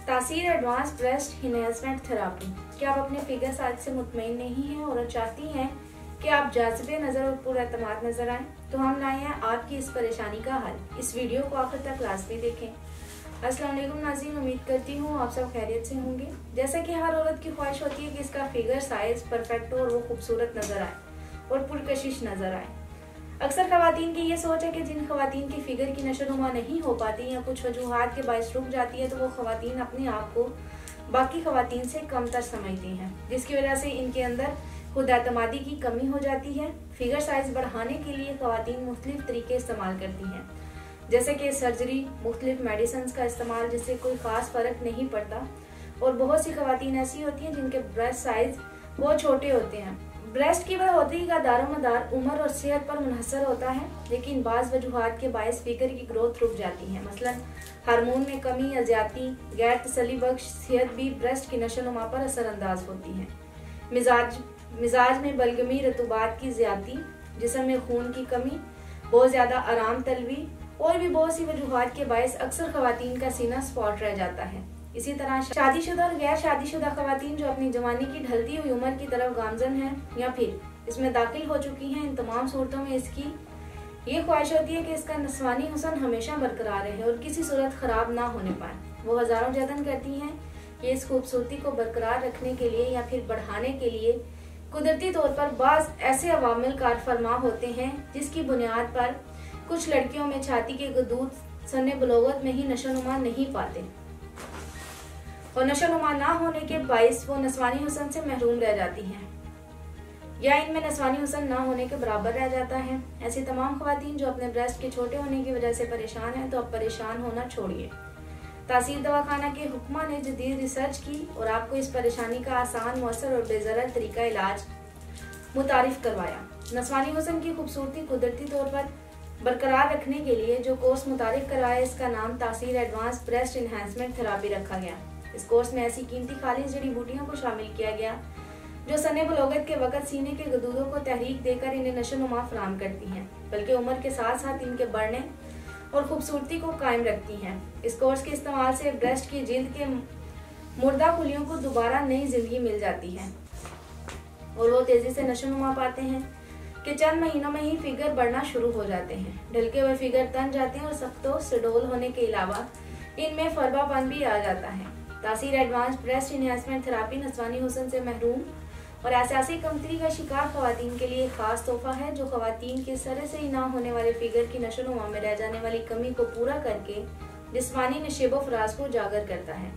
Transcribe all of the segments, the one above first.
तासीर advance breast enhancement therapy. क्या आप अपने फिगर साइज से मुतमईन नहीं हैं और चाहती हैं कि आप जाज़िबे नज़र और पुरएतमाद नजर आएं? तो हम लाए हैं आपकी इस परेशानी का हल। इस वीडियो को आखिर तक लाजमी देखें। अस्सलाम वालेकुम नाज़रीन, उम्मीद करती हूँ आप सब खैरियत से होंगे। जैसा कि हर औरत की ख्वाहिश होती है कि इसका फिगर साइज परफेक्ट हो और वो खूबसूरत नजर आए और पुरकशिश नजर आए। अक्सर खवातीन की ये सोच है कि जिन खवातीन की फिगर की नशोनुमा नहीं हो पाती या कुछ वजूहात के बायस रुक जाती है, तो वो खवातीन अपने आप को बाकी खवातीन से कमतर समझती हैं, जिसकी वजह से इनके अंदर खुद एतमादी की कमी हो जाती है। फिगर साइज बढ़ाने के लिए खवातीन मुख्तलिफ तरीके इस्तेमाल करती हैं, जैसे कि सर्जरी, मुख्तलिफ मेडिसिन का इस्तेमाल, जिससे कोई खास फर्क नहीं पड़ता। और बहुत सी खवातीन ऐसी होती हैं जिनके ब्रेस्ट साइज बहुत छोटे होते हैं। ब्रेस्ट की बढ़ोतरी का दारोमदार उम्र और सेहत पर मुनहसर होता है, लेकिन बाज़ वजूहात के बायस फिगर की ग्रोथ रुक जाती है। मसलन हार्मोन में कमी या ज्यादती, गैर तसल्ली बख्श सेहत भी ब्रेस्ट की नशोनुमा पर असरअंदाज होती है। मिजाज में बलगमी, रतूबात की ज्यादती, जिस्म में खून की कमी, बहुत ज्यादा आराम तलबी और भी बहुत सी वजूहात के बायस अक्सर खवातीन का सीना स्पॉट रह जाता है। इसी तरह शादीशुदा और गैर शादीशुदा खवातीन जो अपनी जवानी की ढलती हुई उम्र की तरफ गामजन हैं या फिर इसमें दाखिल हो चुकी हैं, इन तमाम सूरतों में इसकी ये ख्वाहिश होती है कि इसका नस्वानी हुस्न हमेशा बरकरार रहे और किसी सूरत खराब ना होने पाए। वो हजारों जतन करती हैं कि इस खूबसूरती को बरकरार रखने के लिए या फिर बढ़ाने के लिए कुदरती तौर पर बाज ऐसे अवामिल कार फरमा होते हैं, जिसकी बुनियाद पर कुछ लड़कियों में छाती के गदूद सन्ने बलोगत में ही नशोनुमा नहीं पाते और नशोनुमा ना होने के बायस वो नस्वानी हुस्न से महरूम रह जाती हैं या इनमें नस्वानी हुस्न ना होने के बराबर रह जाता है। ऐसी तमाम खवातीन जो अपने ब्रेस्ट के छोटे होने की वजह से परेशान हैं, तो अब परेशान होना छोड़िए। तासीर दवाखाना के हुक्मा ने जदीद रिसर्च की और आपको इस परेशानी का आसान, मौसर और बेज़रर तरीका इलाज मुतारिफ करवाया। नस्वानी हुस्न की खूबसूरती कुदरती तौर पर बरकरार रखने के लिए जो कोर्स मुतारिफ करवाया, इसका नाम तासीर एडवांस ब्रेस्ट इनहेंसमेंट थेरेपी रखा गया। इस कोर्स में ऐसी कीमती खालिस जड़ी बूटियों को शामिल किया गया जो सने बलोगत के वक़्त सीने के गदूदों को तहरीक देकर इन्हें नशोनुमा फराहम करती हैं, बल्कि उम्र के साथ साथ इनके बढ़ने और खूबसूरती को कायम रखती हैं। इस कोर्स के इस्तेमाल से ब्रेस्ट की जिल्द के मुर्दा खुलियों को दोबारा नई जिंदगी मिल जाती है और वो तेजी से नशोनुमा पाते हैं कि चंद महीनों में ही फिगर बढ़ना शुरू हो जाते हैं। ढलके हुए फिगर तन जाते हैं और सख्तो सुडौल होने के अलावा इनमें फरबापन भी आ जाता है। तासीर एडवांस ब्रेस्ट इनहेंसमेंट थेरेपी नस्वानी हुस्न से महरूम और असासी कमतरी का शिकार खवातीन के लिए खास तोहफा है, जो खवातीन के सरे से ही ना होने वाले फिगर की नशोनुमा में रह जाने वाली कमी को पूरा करके जिस्मानी नशेबो फराज को उजागर करता है।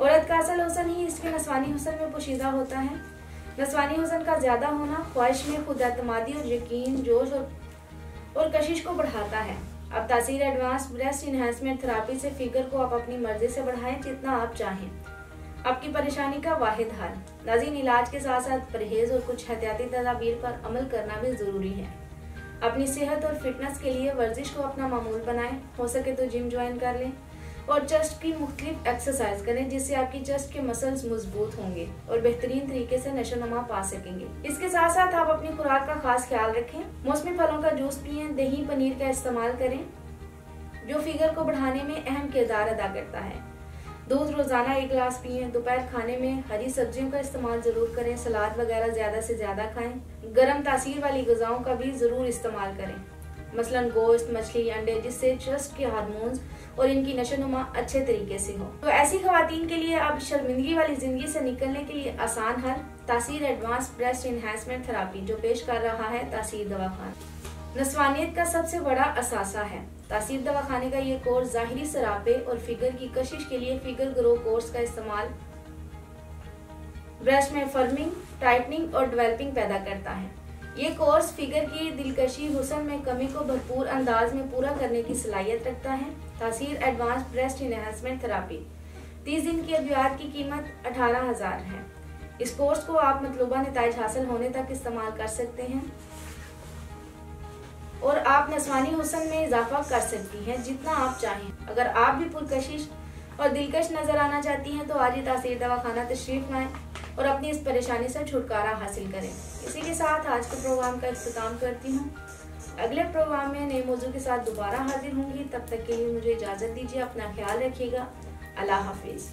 औरत का असल हुस्न ही इसके नस्वानी हुस्न में पोशीदा होता है। नस्वानी हुस्न का ज्यादा होना ख्वाहिश में खुद एतमादी और यकीन, जोश और कशिश को बढ़ाता है। अब तासीर एडवांस ब्रेस्ट इनहेंसमेंट थेरेपी से फिगर को आप अपनी मर्जी से बढ़ाएं जितना आप चाहें। आपकी परेशानी का वाहिद हल। नाज़रीन, इलाज के साथ साथ परहेज और कुछ एहतियाती तदाबीर पर अमल करना भी जरूरी है। अपनी सेहत और फिटनेस के लिए वर्जिश को अपना मामूल बनाएं। हो सके तो जिम ज्वाइन कर लें और चेस्ट की मुख्तलिफ एक्सरसाइज करें, जिससे आपकी चेस्ट के मसल्स मजबूत होंगे और बेहतरीन तरीके से नशोनुमा पा सकेंगे। इसके साथ साथ आप अपनी खुराक का खास ख्याल रखें। मौसमी फलों का जूस पिएं, दही पनीर का इस्तेमाल करें जो फिगर को बढ़ाने में अहम किरदार अदा करता है। दूध रोजाना 1 गिलास पिएं। दोपहर खाने में हरी सब्जियों का इस्तेमाल जरूर करें। सलाद वगैरह ज्यादा से ज्यादा खाएं। गर्म तासीर वाली ग़िज़ाओं का भी जरूर इस्तेमाल करें, मसलन गोश्त, मछली, अंडे, जिससे चेस्ट के हार्मोन्स और इनकी नशोनुमा अच्छे तरीके से हो। तो ऐसी खवातीन के लिए अब शर्मिंदगी वाली जिंदगी से निकलने के लिए आसान हल तासीर एडवांस ब्रेस्ट इनहेंसमेंट थेरेपी, जो पेश कर रहा है तासीर दवाखाना। नस्वानियत का सबसे बड़ा असासा है। तासीर दवाखाने का ये कोर्स जाहिरी सरापे और फिगर की कशिश के लिए फिगर ग्रो कोर्स का इस्तेमाल ब्रेस्ट में फर्मिंग, टाइटनिंग और डेवलपिंग पैदा करता है। ये कोर्स फिगर की दिलकशी, हुस्न में कमी को भरपूर अंदाज में पूरा करने की सलाहियत रखता है। तासीर एडवांस ब्रेस्ट इनहेंसमेंट थेरेपी 30 दिन की अद्वियात की कीमत 18,000 है। इस कोर्स को आप मतलूबा नताइज हासिल होने तक इस्तेमाल कर सकते हैं और आप नस्वानी हुस्न में इजाफा कर सकती हैं जितना आप चाहें। अगर आप भी पुरकशिश और दिलकश नजर आना चाहती हैं, तो आज ही तासीर दवाखाना तशरीफ लाएं और अपनी इस परेशानी से छुटकारा हासिल करें। इसी के साथ आज के प्रोग्राम का इख्तिताम करती हूँ। अगले प्रोग्राम में नए मौजू के साथ दोबारा हाजिर होंगी। तब तक के लिए मुझे इजाजत दीजिए। अपना ख्याल रखिएगा। अल्लाह हाफिज।